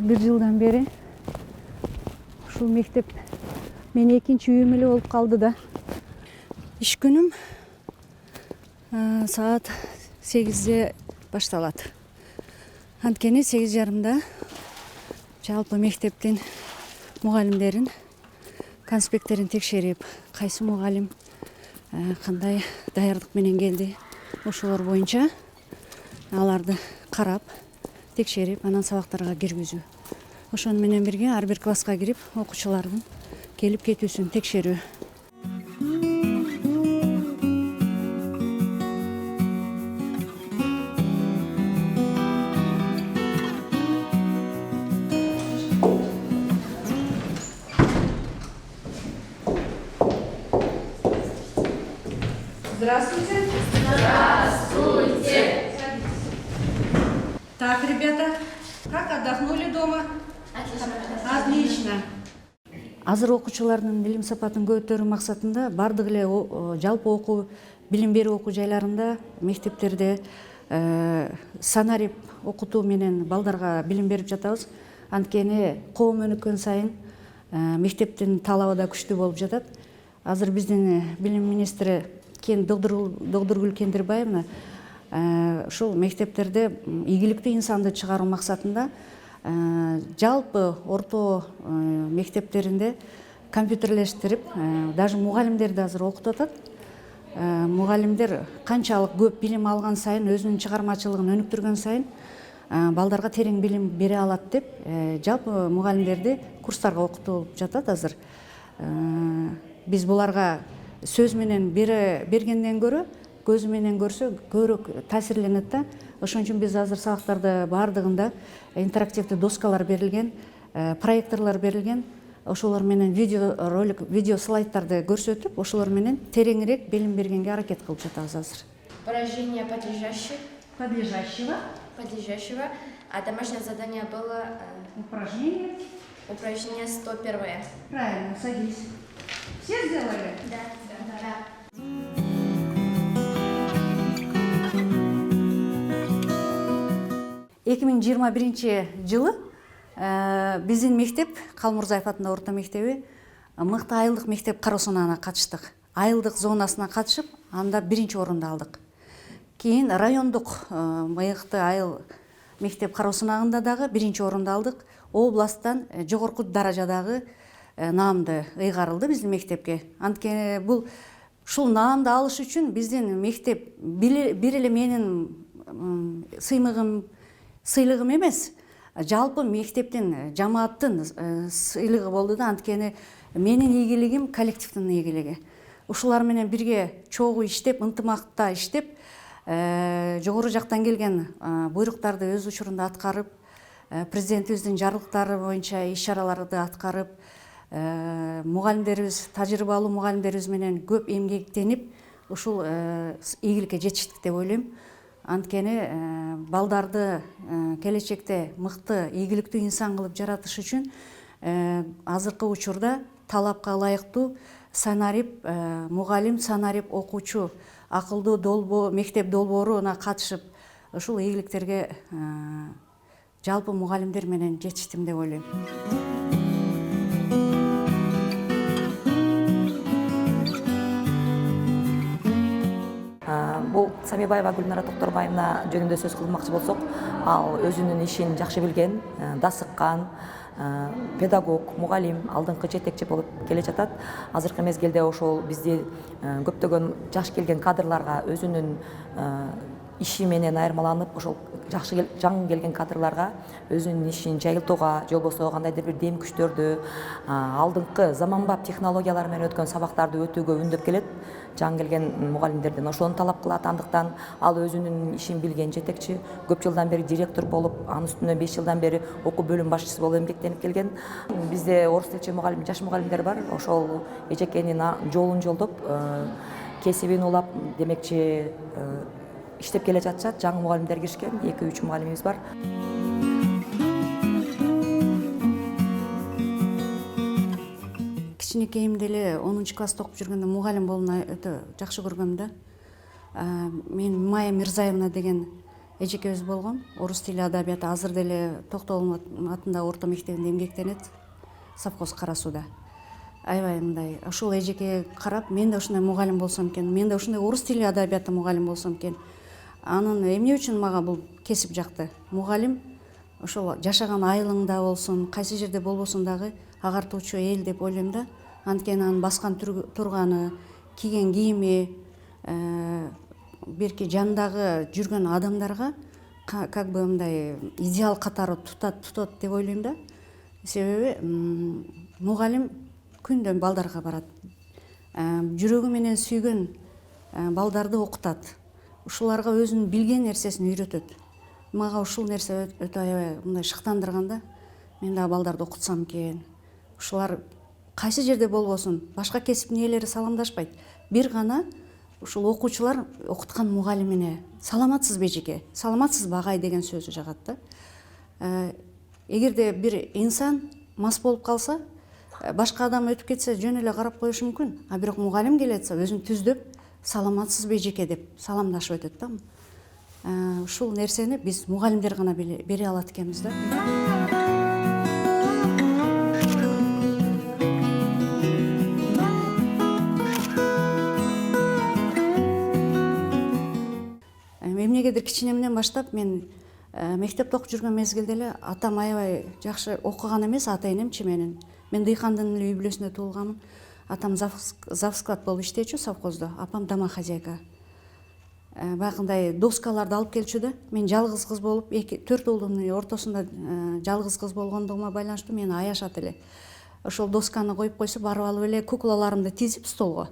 бир жылдан бери ушул мектеп менин экинчи үйүм эле болуп калды да. Иш күнүм саат 8-де башталат. Анткени 8:30 жалпы мектептин мугалимдерин конспекттерин текшерип, кайсы мугалим кандай даярдык менен келди, ошолор боюнча аларды карап, текшерип, анан сабактарга киргизүү. Ошону менен бирге ар бир класска кирип, окуучулардын келип кетүүсүн текшерүү. Здравствуйте. Здравствуйте. Так, ребята, как отдохнули дома? Отлично. Азыр окуучулардын билим сапатын көтөрүү максатында бардык эле жалпы окуу билим берүү окуу жайларында, мектептерде санарип окутуу менен балдарга билим берип жатабыз. Анткени коом өнүккөн сайын мектептин талабы да күчтүү болуп жатат. Азыр биздин билим министри Доктургүл Кендирбаевна ушул мектептерде ийгиликтүү инсанды чыгаруу максатында жалпы орто мектептеринде компьютерлештирип, даже мугалимдерди азыр окутуп атат. Мугалимдер канчалык көп билим алган сайын, өзүнүн чыгармачылыгын өнүктүргөн сайын балдарга терең билим бере алат деп, жалпы мугалимдерди курстарга окутуп жатат азыр. Биз буларга сөз менен бергенден көрө, көзү менен көрсө көбүрөөк таасирленет да. Ошон үчүн биз азыр сабактарды бардыгында интерактивдүү доскалар берилген, проекторлор берилген. Ошолор менен видео слайдтарды көрсөтүп, ошолор менен тереңирээк билим бергенге аракет кылып жатабыз азыр. Упражнение Подлежащего. А домашнее задание было упражнение 101. Правильно, садись. Все сделали? Да. 2021 жылы биздин мектеп, Калмурзаев атындагы орто мектеби мыкты айылдык мектеп кароосуна катыштык. Айылдык зонасына катышып, анда биринчи орунду алдык. Кийин райондук мыкты айыл мектеп кароосунагында дагы биринчи орунду алдык. Областтан жогорку даражадагы наамды ыйгарылды биздин мектепке. Анткени бул ушул наамды алыш үчүн биздин мектеп бир эле менин сыйлыгым эмес, жалпы мектептин, жамааттын сыйлыгы болду да. Анткени менин ийгилигим коллективдин ийгилиги. Ушулар менен бирге чогуу иштеп, ынтымакта иштеп, жогору жактан келген буйруктарды өз учурунда аткарып, президентибиздин жарлыктары боюнча иш-чараларды аткарып, мугалимдерибиз, тажрыйбалуу мугалимдерибиз менен көп эмгектенип, ушул ийгиликке жетиштик деп ойлойм. Анткени балдарды келечекте мыкты, ийгиликтүү инсан кылып жаратыш үчүн азыркы учурда талапка ылайыктуу санарип мугалим, санарип окуучу, акылдуу мектеп долбооруна катышып, ушул ийгиликтерге жалпы мугалимдер менен жетиштим деп ойлойм. Бул Самибаева Гүлнара Токторбаевна жөнүндө сөз кылмакчы болсок, ал өзүнүн ишин жакшы билген, дасыккан педагог, мугалим, алдыңкы жетекчи болуп келе жатат. Азыркы мезгилде ошол бизди көптөгөн жаш келген кадрларга өзүнүн иши менен айырмаланып, ошол жакшы жаңы келген кадрларга өзүнүн ишин жайылтууга, же болбосо кандайдыр бир дем күчтөрдү, алдыңкы заманбап технологиялар менен өткөн сабактарды өтүүгө үндөп келет. Жаңы келген мугалимдерден ошону талап кылат. Андыктан ал өзүнүн ишин билген жетекчи, көп жылдан бери директор болуп, анын үстүнө 5 жылдан бери окуу бөлүм башчысы болуп эмгектенип келген. Бизде орус тилчи мугалим, жаш мугалимдер бар. Ошол эжекенин жолун жолдоп, кесибин улап, демекчи иштеп келе жатышат. Жаңы мугалимдер киришкен, 2-3 мугалимибиз бар. Кичинекейимде эле 10-класста окуп жүргөндө мугалим болууну өтө жакшы көргөм да. Мен Майя Мирзаевна деген эжекебиз болгон, орус тили адабияты азыр деле Токтогул атындагы орто мектебинде эмгектенет, совхоз Кара сууда. Аябай мындай ошол эжекеге карап, мен да ушундай мугалим болсом экен, мен да ушундай орус тили адабияты мугалим болсом экен. Анын эмне үчүн мага бул кесип жакты? Мугалим ошол жашаган айылыңда болсун, кайсы жерде болбосун дагы агартуучу эл деп ойлойм да. Анткени анын баскан турганы, кийген кийими, берки жандагы жүргөн адамдарга как бы мындай идеал катары тутат деп ойлойм да. Себеби мугалим күндөн балдарга барат. Жүрөгү менен сүйгөн балдарды окутат. Ушуларга өзүнүн билген нерсесин үйрөтөт. Мага ушул нерсе өтө аябай мындай шыктандырган да. Мен дагы балдарды окутсам экен. Ушулар кайсы жерде болбосун, башка кесиптин ээлери саламдашпайт. Бир гана ушул окуучулар окуткан мугалимине саламатсызбы эжеке, саламатсызбы агай деген сөзү жагат да. Эгерде бир инсан мас болуп калса, башка адам өтүп кетсе жөн эле карап коюшу мүмкүн. А бирок мугалим келетсе өзүн түздөп, саламатсызбы эжеке деп саламдашып өтөт да. Ушул нерсени биз мугалимдер гана бере алат экенбиз да. Эмнегедир кичинемден баштап мен мектепте окуп жүргөн мезгилде эле атам аябай жакшы окуган эмес, ата энемчи менин. Мен Дыйкандын эле үй бүлөсүндө туулганмын. Атам завсклад болуп иштечү совхоздо, апам домохозяйка. Багындай доскаларды алып келчү да. Мен жалгыз кыз болуп, 4 уулдун ортосунда жалгыз кыз болгондугума байланыштуу мени аяшат эле. Ошол досканы коюп койсо, барып алып эле куклаларымды тизип столго.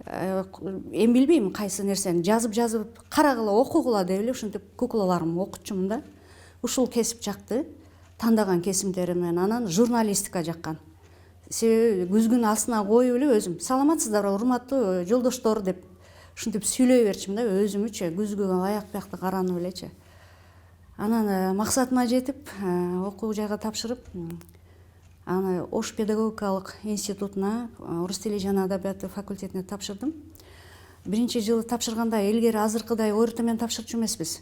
Эми билбейм кайсы нерсени жазып карагыла, окугула деп эле ушинтип куклаларымды окутчумун да. Ушул кесип жакты. Тандаган кесимдеримден анан журналистика жаккан. Себеби күзгүнүн астына коюп эле өзүм саламатсыздарбы, урматтуу жолдоштор деп ушинтип сүйлөй берчимин да, өзүмүчө күзгүгө аяк биякты каранып элечи. Анан максатыма жетип, окуу жайга тапшырып, аны Ош педагогикалык институтуна, орус тили жана адабияты факультетине тапшырдым. Биринчи жылы тапшырганда илгери азыркыдай ойрту менен тапшырчу эмеспиз.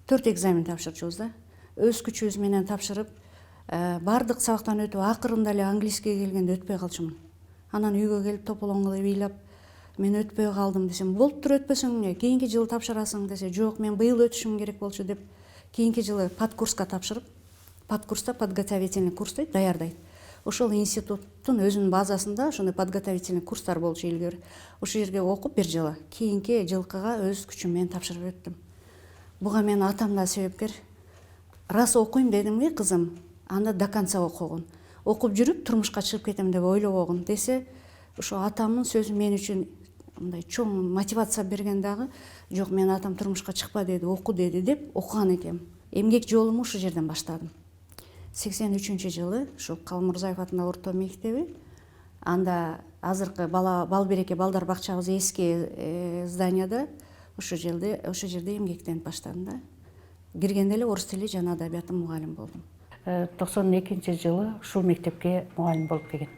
4 экзамен тапшырчубуз да. Өз күчүбүз менен тапшырып, бардык сабактан өтүп, акырында эле английскийге келгенде өтпөй калчумун. Анан үйгө келип тополоң кылып ыйлап, мен өтпөй калдым десем, болуптур өтпөсөң эмне, кийинки жылы тапшырасың десе, жок, мен быйыл өтүшүм керек болчу деп, кийинки жылы подкурска тапшырып, подкурста подготовительный курс дейт, даярдайт. Ошол институттун өзүнүн базасында ошондой подготовительный курстар болчу илгери. Ошол жерге окуп бир жылы, кийинки жылкыга өз күчүм менен тапшырып өттүм. Буга менин атам да себепкер. Рас окуйм дедимги, кызым, анда до конца окугун. Окуп жүрүп турмушка чыгып кетем деп ойлобогун десе, ошо атамдын сөзү мен үчүн мындай чоң мотивация берген дагы. Жок, мен атам турмушка чыкпа деди, оку деди деп окуган экем. Эмгек жолуму ушул жерден баштадым. 83-жылы ушул Калмурзаев атындагы орто мектеби, анда азыркы Балбереке балдар бакчабыз эски зданияда ошол жерде эмгектенип баштадым да. Киргенде эле орус тили жана адабияты мугалим болдум. 92-жылы ушул мектепке мугалим болуп келген.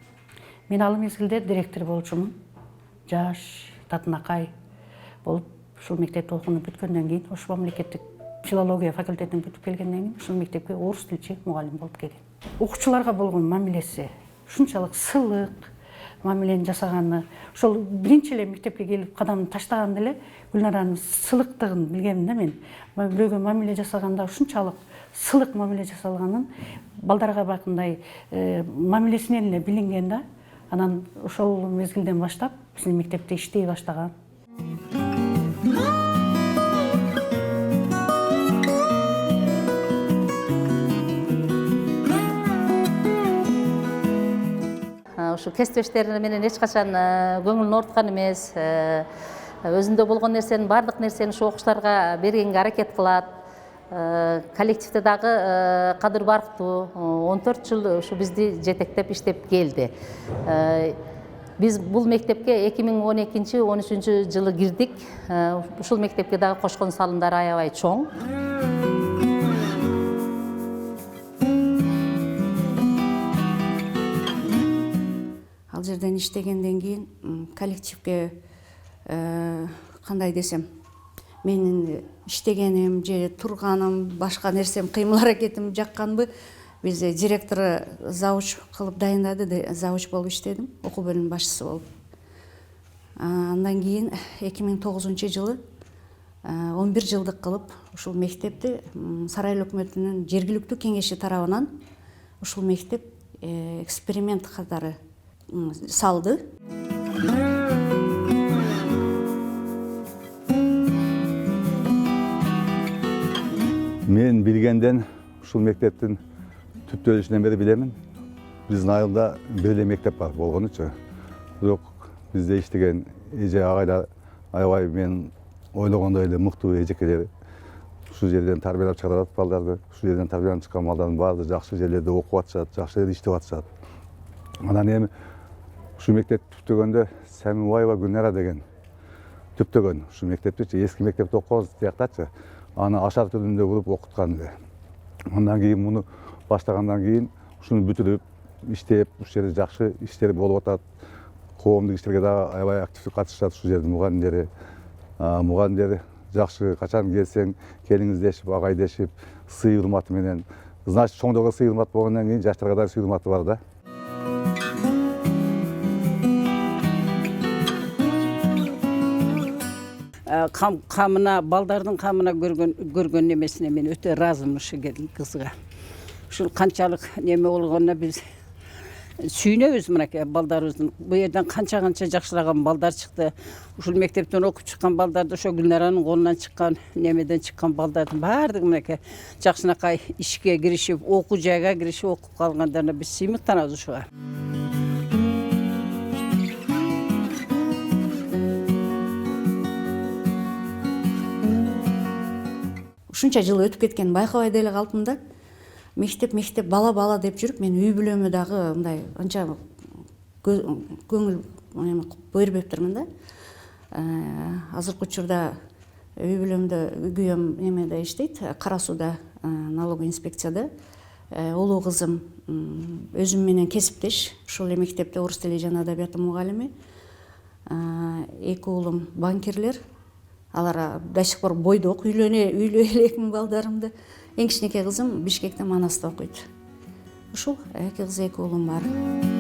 Мен ал мезгилде директор болчумун. Жаш, татынакай болуп ушул мектепте окууну бүткөндөн кийин Ош мамлекеттик филология факультетин бүтүп келгенден кийин ушул мектепке орус тилчи мугалим болуп келген. Окуучуларга болгон мамилеси ушунчалык сылык мамилени жасаганы, ошол биринчи эле мектепке келип кадамын таштаганда эле Гүлнаранын сылыктыгын билгемин да мен. Бирөөгө мамиле жасаганда ушунчалык сылык мамиле жасалганын балдарга бакындай мамилесинен эле билинген да. Анан ошол мезгилден баштап биздин мектепте иштей баштаган. Ушул кесиптештери менен эч качан көңүлүн оорткан эмес. Өзүндө болгон нерсенин, бардык нерсени ушу окуучуларга бергенге аракет кылат. Коллективде дагы Кадыр Барктуу 14 жыл ушу бизди жетектеп иштеп келди. Биз бул мектепке 2012-13 жылы кирдик. Ушул мектепке дагы кошкон салымдары аябай чоң. Ал жерден иштегенден кийин коллективге кандай десем, менин иштегеним же турганым, башка нерсем, кыймыл аракетим жакканбы, биз директор завуч кылып дайындады, завуч болуп иштедим, окуу бөлүмүнүн башчысы болуп. Андан кийин 2009-жылы 11 жылдык кылып ушул мектепти Сарай эл өкмөтүнүн жергиликтүү кеңеши тарабынан ушул мектеп эксперимент катары салды. Мен билгенден ушул мектептин түптөлүшүнөн бери билемин. Биздин айылда бир эле мектеп бар болгонучу. Бирок бизде иштеген эже агайлар аябай мен ойлогондой эле мыктуу эжекелер. Ушул жерден тарбиялап чыгарат балдарды. Ушул жерден тарбияланып чыккан балдардын баары жакшы жерлерде окуп атышат, жакшы жерде иштеп атышат. Анан эми ушул мектеп түптөгөндө Самиубаева Гүлнара деген түптөгөн ушул мектепти, эски мектепте окуган сыяктачы. Аны ашар түрүндө куруп окуткан эле. Андан кийин муну баштагандан кийин ушуну бүтүрүп, иштеп, ушул жерде жакшы иштер болуп атат. Коомдук иштерге дагы аябай активдүү катышышат ушул жердин мугалимдери. Мугалимдер жакшы, качан келсең, келиңиз дешип, агай дешип, сый урматы менен. Значит, чоңдорго сый урмат болгондон кийин жаштарга да сый урматы бар да. Камына, балдардын камына көргөн немесине мен өтө ыраазымын ушул кызга. Ушул канчалык неме болгонуна биз сүйүнөбүз мынакей балдарыбыздын. Бу жерден канча жакшыраган балдар чыкты. Ушул мектептен окуп чыккан балдарды, ошо Гүлнаранын колунан чыккан, немеден чыккан балдардын баардыгы мынакей жакшынакай ишке киришип, окуу жайга киришип окуп калгандарына биз сыймыктанабыз ушуга. Ушунча жыл өтүп кеткен байкабай деле калдым да. Мектеп бала деп жүрүп, мен үй бүлөмө дагы мындай анча көңүл бербептирмин да. Азыркы учурда үй бүлөмдө күйөөм немеде иштейт, Кара сууда, налоговый инспекцияда. Улуу кызым өзүм менен кесиптеш, ушул эле мектепте орус тили жана адабияты мугалими. Эки уулум банкирлер. Алар до сих пор бойдок, үйлөнө элекмин балдарымды. Эң кичинекей кызым Бишкекте Манасты окуйт. Ушул эки кыз, эки уулум бар.